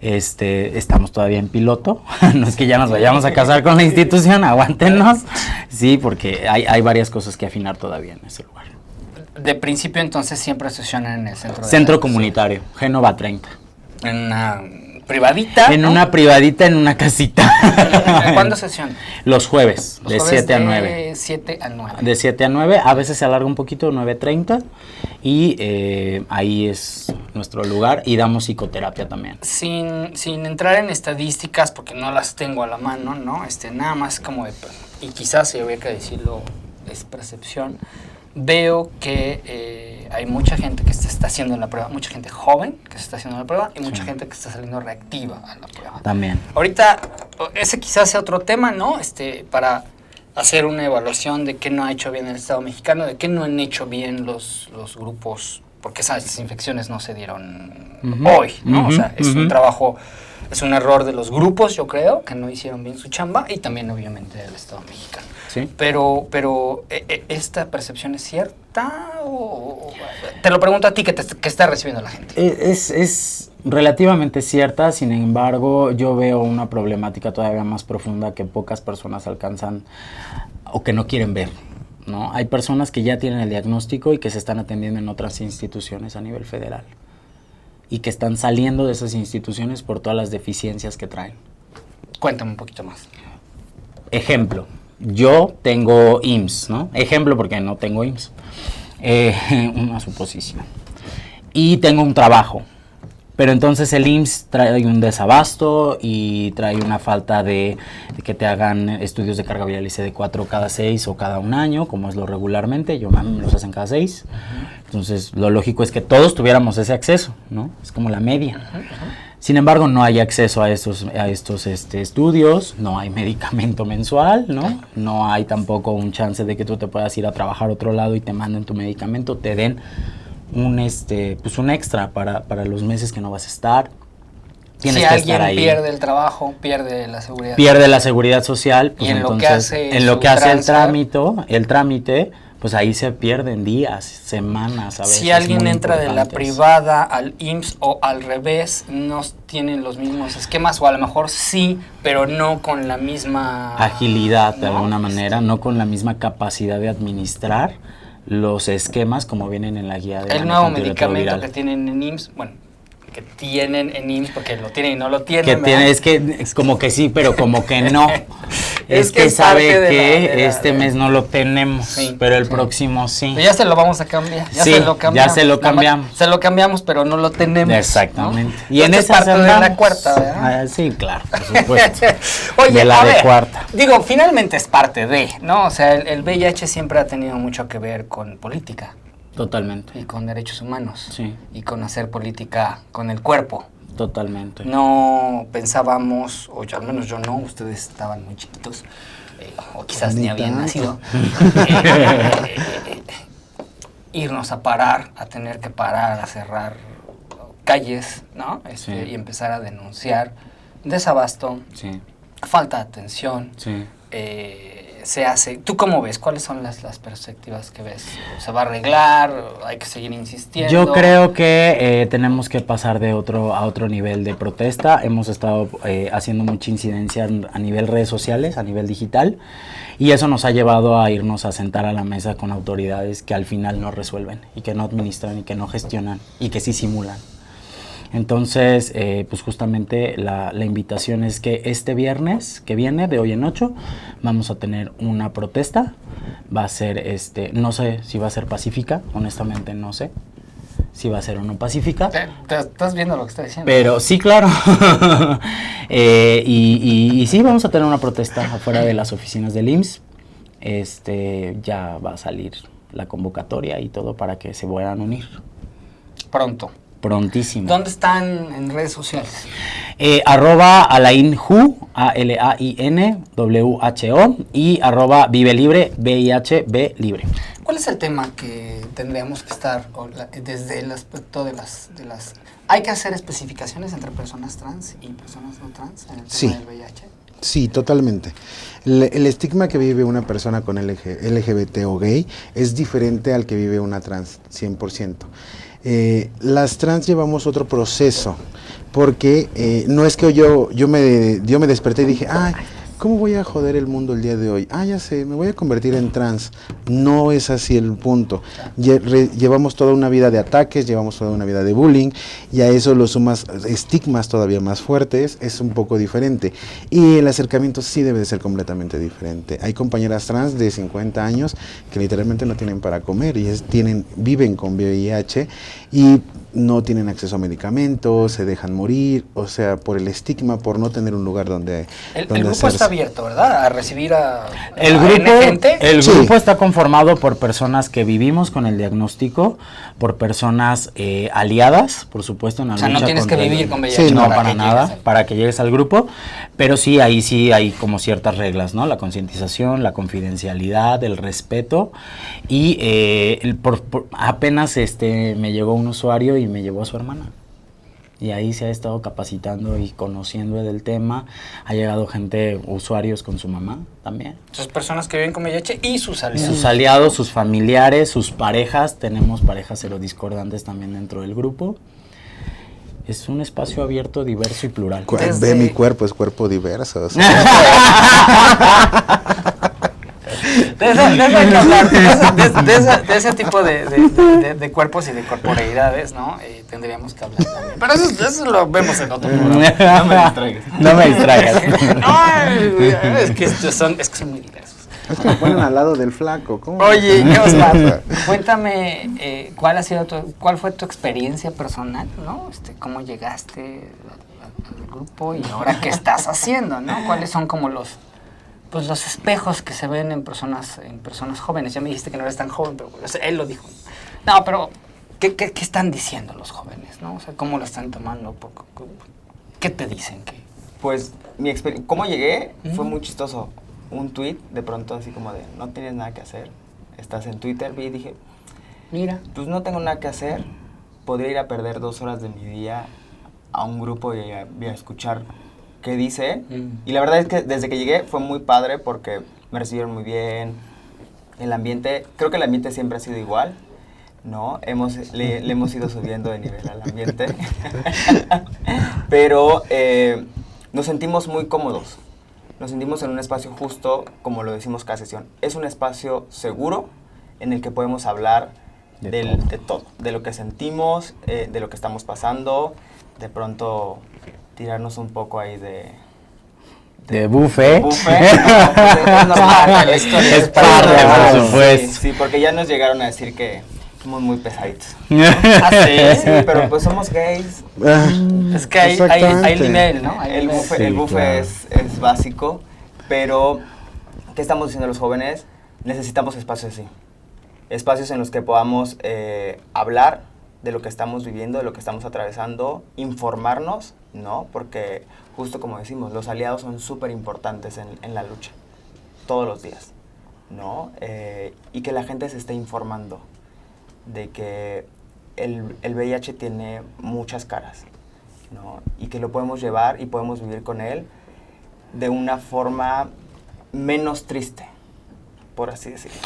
Estamos todavía en piloto, no es que ya nos vayamos a casar con la institución, aguántenos. Sí, porque hay varias cosas que afinar todavía en ese lugar. De principio entonces siempre sesionan en el centro comunitario, Génova 30. En una privadita. En una privadita, en una casita. ¿Cuándo sesión? Los jueves, de 7 a 9. De 7 a 9. De 7 a 9, a veces se alarga un poquito, 9:30, y ahí es nuestro lugar, y damos psicoterapia también. Sin entrar en estadísticas, porque no las tengo a la mano, ¿no? Nada más como y quizás si habría que decirlo, es percepción. Veo que hay mucha gente que se está haciendo la prueba, mucha gente joven que se está haciendo la prueba y mucha gente que está saliendo reactiva a la prueba. También. Ahorita, ese quizás sea otro tema, ¿no? Para hacer una evaluación de qué no ha hecho bien el Estado mexicano, de qué no han hecho bien los grupos, porque esas infecciones no se dieron hoy, ¿no? O sea, es un trabajo, es un error de los grupos, yo creo, que no hicieron bien su chamba, y también obviamente del Estado mexicano. Sí. Pero ¿esta percepción es cierta? O te lo pregunto a ti, que está recibiendo la gente. Es relativamente cierta, sin embargo, yo veo una problemática todavía más profunda que pocas personas alcanzan o que no quieren ver, ¿no? Hay personas que ya tienen el diagnóstico y que se están atendiendo en otras instituciones a nivel federal y que están saliendo de esas instituciones por todas las deficiencias que traen. Cuéntame un poquito más. Ejemplo. Yo tengo IMSS, ¿no? Ejemplo, porque no tengo IMSS. Una suposición. Y tengo un trabajo, Pero entonces el IMSS trae un desabasto y trae una falta de que te hagan estudios de carga viral y CD4 cada 6 o cada 1 año, como es lo regularmente. A mí me los hacen cada 6. Entonces, lo lógico es que todos tuviéramos ese acceso, ¿no? Es como la media. Sin embargo, no hay acceso a estos estudios, no hay medicamento mensual, ¿no? No hay tampoco un chance de que tú te puedas ir a trabajar a otro lado y te manden tu medicamento, te den un extra para los meses que no vas a estar. Tienes si que alguien estar ahí. pierde el trabajo, pierde la seguridad. Pierde la seguridad social, pues y en entonces, en lo que hace el trámite, pues ahí se pierden días, semanas a veces. Si alguien muy entra de la importantes. privada al IMSS o al revés, no tienen los mismos esquemas, o a lo mejor sí, pero no con la misma agilidad de ¿no? alguna manera, no con la misma capacidad de administrar los esquemas como vienen en la guía de el manejo nuevo antirretroviral. medicamento que tienen en IMSS, bueno, que tienen en IMSS, porque lo tienen y no lo tienen. Que ¿verdad? tiene, es que es como que sí, pero como que no. Es que que sabe parte de que la- este mes no lo tenemos, Sí, pero el sí. próximo sí. Pero ya se lo vamos a cambiar. Sí, ya se lo Nada más cambiamos. Se lo cambiamos, pero no lo tenemos. Exactamente. ¿no? Y en Entonces, esa parte de la cuarta, ¿verdad? sí, claro, por supuesto. Oye, de la a de ver, cuarta. digo, finalmente es parte de, ¿no? O sea, el VIH siempre ha tenido mucho que ver con política Totalmente. y con derechos humanos. Sí. Y con hacer política con el cuerpo. Totalmente. No pensábamos, o al menos yo no, ustedes estaban muy chiquitos, o quizás ni habían nacido, irnos a parar, a tener que parar, a cerrar calles, ¿no? Sí. Y empezar a denunciar desabasto, Sí, falta de atención, sí. se hace. ¿Tú cómo ves? ¿Cuáles son las perspectivas que ves? ¿Se va a arreglar? ¿Hay que seguir insistiendo? Yo creo que tenemos que pasar a otro nivel de protesta. Hemos estado haciendo mucha incidencia a nivel redes sociales, a nivel digital, y eso nos ha llevado a irnos a sentar a la mesa con autoridades que al final no resuelven y que no administran y que no gestionan y que sí simulan. Entonces, pues justamente la invitación es que este viernes que viene, de hoy en 8, vamos a tener una protesta. Va a ser, no sé si va a ser pacífica, honestamente no sé si va a ser o no pacífica. ¿Te estás viendo lo que está diciendo? Pero sí, claro. Y sí, vamos a tener una protesta afuera de las oficinas del IMSS. Ya va a salir la convocatoria y todo para que se puedan unir. Pronto. Prontísimo. ¿Dónde están en redes sociales? @AlainWho, ALAINWHO, y @Vive Libre, VIHB Libre. ¿Cuál es el tema que tendríamos que estar desde el aspecto de las... ¿Hay que hacer especificaciones entre personas trans y personas no trans en el tema Sí. del VIH? Sí, totalmente. El estigma que vive una persona con LGBT o gay es diferente al que vive una trans, 100%. Las trans llevamos otro proceso, porque no es que yo me desperté y dije, ay, ¿cómo voy a joder el mundo el día de hoy? Ah, ya sé, me voy a convertir en trans. No es así el punto. Llevamos toda una vida de ataques, llevamos toda una vida de bullying, y a eso lo sumas estigmas todavía más fuertes, es un poco diferente. Y el acercamiento sí debe de ser completamente diferente. Hay compañeras trans de 50 años que literalmente no tienen para comer y viven con VIH y no tienen acceso a medicamentos, se dejan morir, o sea, por el estigma, por no tener un lugar donde El grupo hacerse. está abierto, ¿verdad? A recibir a El a grupo, N gente. Sí. grupo está conformado por personas que vivimos con el diagnóstico, por personas aliadas, por supuesto, en la O sea, no lucha tienes que contra el- vivir con VIH Sí, no, para para que nada, llegues para que llegues al grupo, pero sí hay como ciertas reglas, ¿no? La concientización, la confidencialidad, el respeto, y apenas me llegó un usuario y me llevó a su hermana. Y ahí se ha estado capacitando y conociendo del tema. Ha llegado gente, usuarios con su mamá también. Entonces, personas que viven con VIH y sus aliados. Sus aliados, sus familiares, sus parejas. Tenemos parejas serodiscordantes también dentro del grupo. Es un espacio abierto, diverso y plural. Ve mi cuerpo, es cuerpo diverso. O sea, De eso hay que hablar, de ese tipo de cuerpos y de corporeidades, ¿no? Tendríamos que hablar también. Pero eso lo vemos en otro programa. No me distraigas. No me distraigas. Ay, es que son muy diversos. Es que me ponen al lado del flaco. ¿Cómo? Oye, Oscar, cuéntame, ¿cuál fue tu experiencia personal, ¿no? ¿Cómo llegaste al grupo y ahora qué estás haciendo, ¿no? ¿Cuáles son como los espejos que se ven en personas jóvenes? Ya me dijiste que no eres tan joven, pero él lo dijo. No, pero ¿qué están diciendo los jóvenes, no? O sea, ¿cómo lo están tomando? ¿Qué te dicen? Pues cómo llegué fue muy chistoso. Un tweet de pronto así como de, no tienes nada que hacer, estás en Twitter, vi y dije, mira, pues no tengo nada que hacer, podría ir a perder 2 horas de mi día a un grupo y a escuchar qué dice. Y la verdad es que desde que llegué fue muy padre porque me recibieron muy bien, el ambiente, creo que el ambiente siempre ha sido igual, ¿no? Le hemos ido subiendo de nivel al ambiente, pero nos sentimos muy cómodos. Nos sentimos en un espacio justo, como lo decimos cada sesión. Es un espacio seguro en el que podemos hablar de todo. De lo que sentimos, de lo que estamos pasando. De pronto tirarnos un poco ahí de buffet. No, pues es normal. Es parte, por supuesto. Sí, porque ya nos llegaron a decir que somos muy pesaditos. Sí, pero pues somos gays. Es que hay nivel, ¿no? El buffet es básico, pero ¿qué estamos diciendo los jóvenes? Necesitamos espacios así. Espacios en los que podamos hablar de lo que estamos viviendo, de lo que estamos atravesando, informarnos, ¿no? Porque justo como decimos, los aliados son súper importantes en la lucha, todos los días, ¿no? Y que la gente se esté informando de que el VIH tiene muchas caras, ¿no? Y que lo podemos llevar y podemos vivir con él de una forma menos triste, por así decirlo.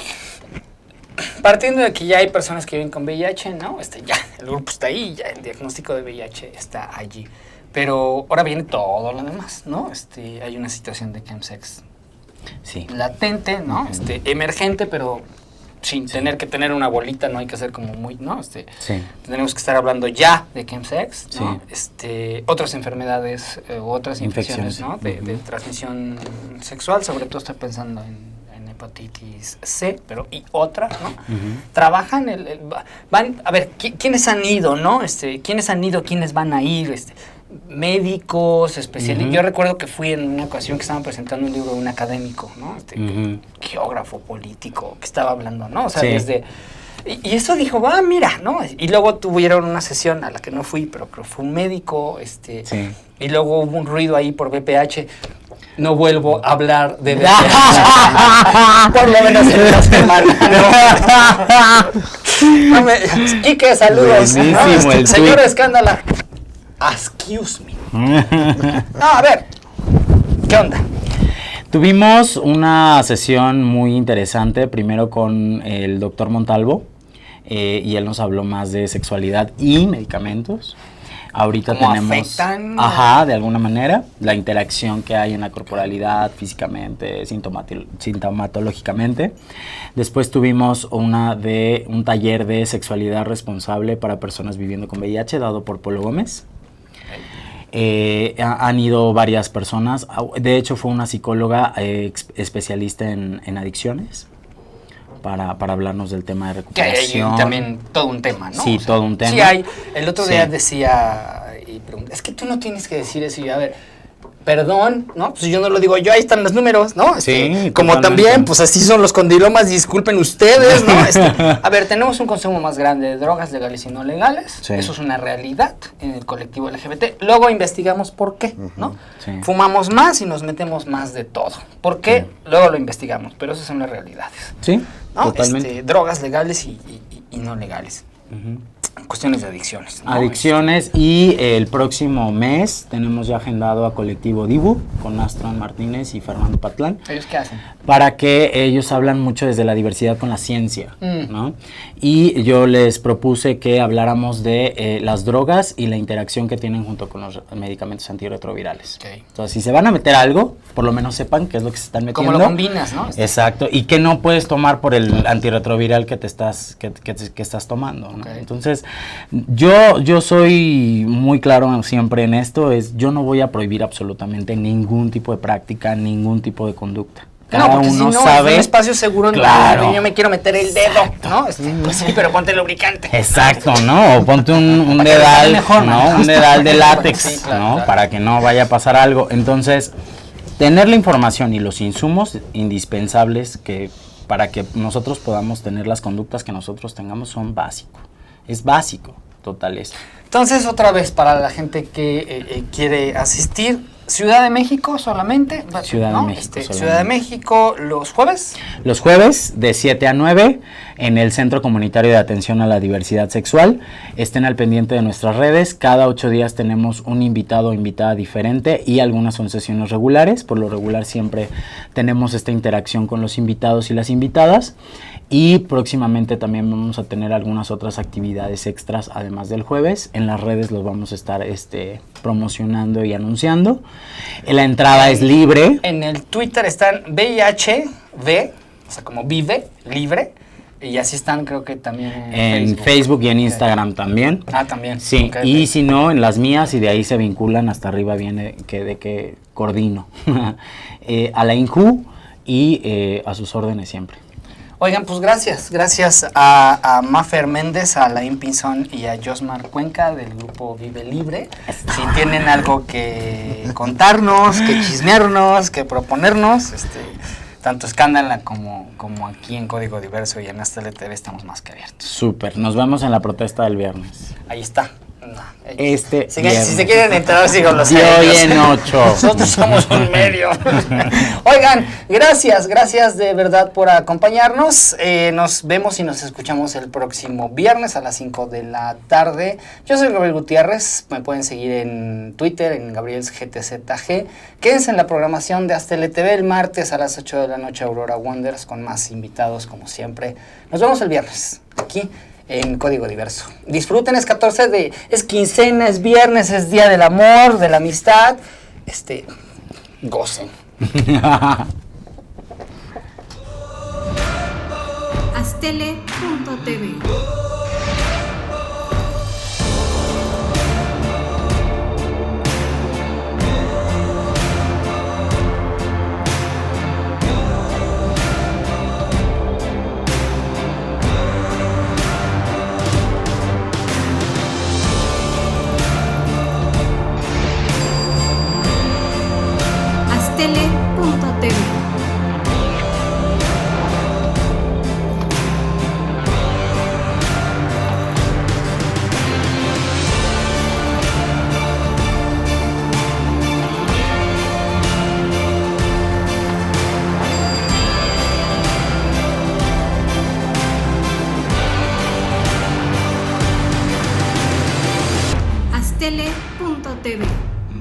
Partiendo de que ya hay personas que viven con VIH, ¿no? Ya, el grupo está ahí, ya el diagnóstico de VIH está allí. Pero ahora viene todo lo demás, ¿no? Hay una situación de chemsex latente, ¿no? Emergente, pero sin tener que tener una bolita, no hay que hacer como muy, ¿no? Tenemos que estar hablando ya de chemsex, ¿no? Otras enfermedades, otras infecciones, ¿no? De transmisión sexual, sobre todo estoy pensando en hepatitis C, pero y otra, ¿no? Trabajan, van, a ver, ¿quiénes han ido, no? ¿Quiénes han ido, quiénes van a ir? Médicos, especialistas. Yo recuerdo que fui en una ocasión que estaban presentando un libro de un académico, ¿no? Geógrafo, político, que estaba hablando, ¿no? O sea, desde... Y eso dijo, mira, ¿no? Y luego tuvieron una sesión a la que no fui, pero fue un médico, y luego hubo un ruido ahí por BPH. No vuelvo a hablar de BPH. Por lo menos en una semana. Quique, saludos. Señor Escándala. Excuse me. A ver, ¿qué onda? Tuvimos una sesión muy interesante, primero con el doctor Montalvo, y él nos habló más de sexualidad y medicamentos. Ahorita ¿Cómo tenemos, afectan? de alguna manera, la interacción que hay en la corporalidad, físicamente, sintomatológicamente. Después tuvimos un taller de sexualidad responsable para personas viviendo con VIH, dado por Polo Gómez. Han ido varias personas, de hecho fue una psicóloga especialista en adicciones. Para hablarnos del tema de recuperación. Que hay también todo un tema, ¿no? Sí, todo un tema. Sí, el otro día decía, y pregunté, es que tú no tienes que decir eso, y a ver, perdón, ¿no? Pues yo no lo digo yo, ahí están los números, ¿no? Sí, como también, pues así son los condilomas, disculpen ustedes, ¿no? A ver, tenemos un consumo más grande de drogas legales y no legales, eso es una realidad en el colectivo LGBT, luego investigamos por qué, ¿no? Fumamos más y nos metemos más de todo, ¿por qué? Luego lo investigamos, pero esas son las realidades. Sí, ¿no? totalmente. Drogas legales y no legales. Cuestiones de adicciones, ¿no? Adicciones, y el próximo mes tenemos ya agendado a Colectivo Dibu con Astron Martínez y Fernando Patlán. ¿Ellos qué hacen? Para que ellos hablan mucho desde la diversidad con la ciencia, ¿no? Y yo les propuse que habláramos de las drogas y la interacción que tienen junto con los medicamentos antirretrovirales. Entonces, si se van a meter algo, por lo menos sepan qué es lo que se están metiendo. ¿Cómo lo combinas, no? Exacto, y que no puedes tomar por el antirretroviral que estás tomando, ¿no? Entonces, yo soy muy claro siempre en esto, yo no voy a prohibir absolutamente ningún tipo de práctica, ningún tipo de conducta. Cada no, porque uno si no, sabe. es un espacio seguro en Claro. donde yo me quiero meter el dedo, ¿no? Pues sí, pero ponte lubricante. Exacto, ¿no? O ponte un Para que dedal, salga mejor, ¿no? ¿no? Un dedal de látex, Sí, claro, ¿no? claro. Para que no vaya a pasar algo. Entonces, tener la información y los insumos indispensables que para que nosotros podamos tener las conductas que nosotros tengamos son básicos. Es básico, total eso. Entonces, otra vez, para la gente que quiere asistir, Ciudad de México solamente. Ciudad de ¿no? México solamente. Ciudad de México los jueves. Los jueves de 7 a 9 en el Centro Comunitario de Atención a la Diversidad Sexual. Estén al pendiente de nuestras redes. Cada 8 días tenemos un invitado o invitada diferente y algunas son sesiones regulares. Por lo regular siempre tenemos esta interacción con los invitados y las invitadas. Y próximamente también vamos a tener algunas otras actividades extras además del jueves. En las redes los vamos a estar promocionando y anunciando. La entrada es libre. En el Twitter están VIHV, o sea, como vive, libre. Y así están, creo que también En Facebook y en Instagram también. Ah, también. Sí, Ok, y ok. si no, en las mías, y de ahí se vinculan, hasta arriba viene de que coordino a la INJU y a sus órdenes siempre. Oigan, pues gracias a Mafer Méndez, a Laín Pinzón y a Josmar Cuenca del grupo Vive Libre. Si tienen algo que contarnos, que chismearnos, que proponernos, tanto Escándala como aquí en Código Diverso y en Astele TV estamos más que abiertos. Súper, nos vemos en la protesta del viernes. Ahí está. No, si viernes. se quieren entrar, sigan los De hoy años. en 8. Nosotros somos un medio. Oigan, gracias de verdad por acompañarnos. Nos vemos y nos escuchamos el próximo viernes a las 5 de la tarde. Yo soy Gabriel Gutiérrez. Me pueden seguir en Twitter, en GabrielGTZG. Quédense en la programación de Astele TV el martes a las 8 de la noche, Aurora Wonders, con más invitados como siempre. Nos vemos el viernes, aquí en Código Diverso. Disfruten, es 14 de... es quincena, es viernes, es día del amor, de la amistad. Gocen. Astele.tv. Astele.tv. Astele.tv.